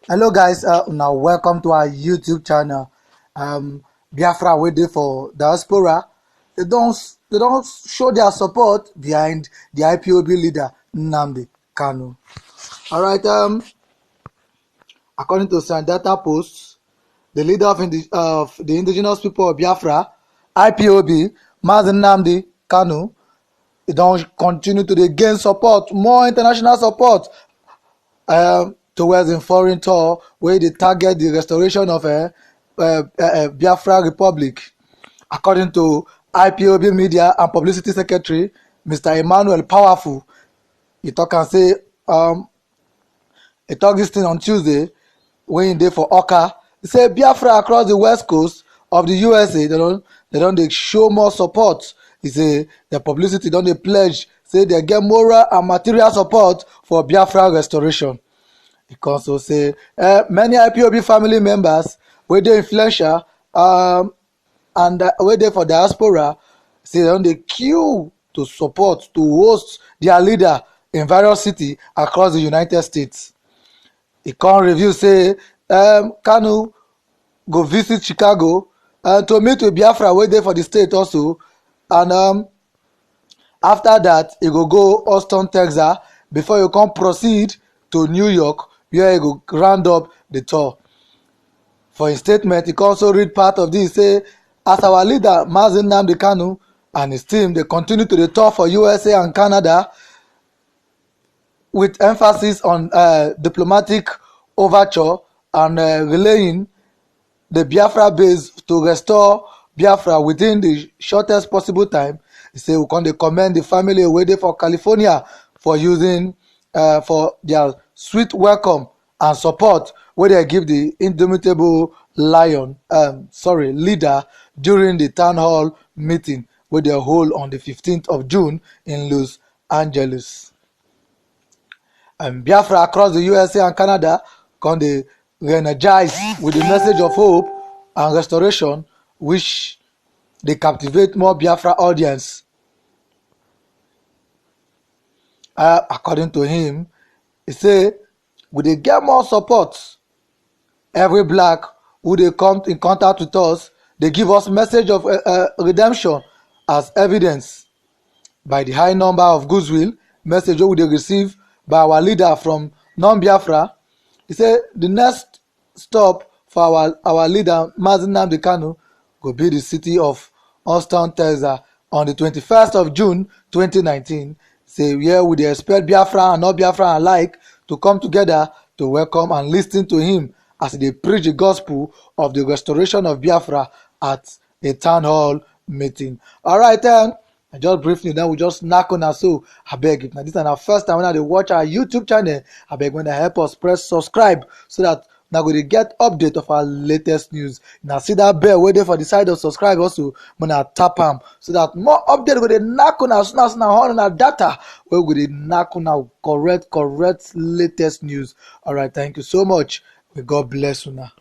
Hello guys, now welcome to our YouTube channel. Biafra waiting for Diaspora. They don't show their support behind the Ipob leader Nnamdi Kanu. All right. According to some data posts, the leader of the Indigenous People of Biafra, Ipob, Mazi Nnamdi Kanu, they don't continue to gain support, more international support. Towards a foreign tour where they target the restoration of a Biafra Republic. According to Ipob Media and Publicity Secretary, Mr. Emmanuel Powerful, he talk and say, he talk this thing on Tuesday when he dey for Awka. He say Biafra across the west coast of the USA, they don't show more support. He say the Publicity don't they pledge, say they get moral and material support for Biafra restoration. He also say many Ipob family members wey dey influential and wey dey for diaspora say dem dey queue to support to host their leader in various cities across the United States. He come review say Kanu go visit Chicago to meet with Biafra wey dey for the state also, and after that he go Austin, Texas before he come proceed to New York, where he go round up the tour. For his statement, he can also read part of this. Say, as our leader Mazi Nnamdi Kanu and his team, they continue to the tour for USA and Canada with emphasis on diplomatic overture and relaying the Biafra base to restore Biafra within the shortest possible time. He say we can commend the family waiting for California for using for their sweet welcome and support where they give the indomitable leader during the town hall meeting where they hold on the 15th of June in Los Angeles. And Biafra across the USA and Canada can they re-energize with the message of hope and restoration, which they captivate more Biafra audience. According to him, he say, we dey get more support. Every black who dey come in contact with us, they give us message of redemption as evidence by the high number of goodwill message we dey receive by our leader from non-Biafra. He say the next stop for our leader Mazi Nnamdi Kanu go be the city of Austin, Texas on the 21st of June 2019. Say where we dey expect Biafra and non-Biafra alike to come together to welcome and listen to him as they preach the gospel of the restoration of Biafra at a town hall meeting. All right, then. I just briefly then we just knock on us. So I beg if now this is our first time when I watch our YouTube channel, I beg when they help us press subscribe so that now we get update of our latest news. Now see that bell waiting for the side of subscribe also when I tap them so that more update with the knock on us now on our data where we knock on our correct latest news. All right, thank you so much. May God bless you now.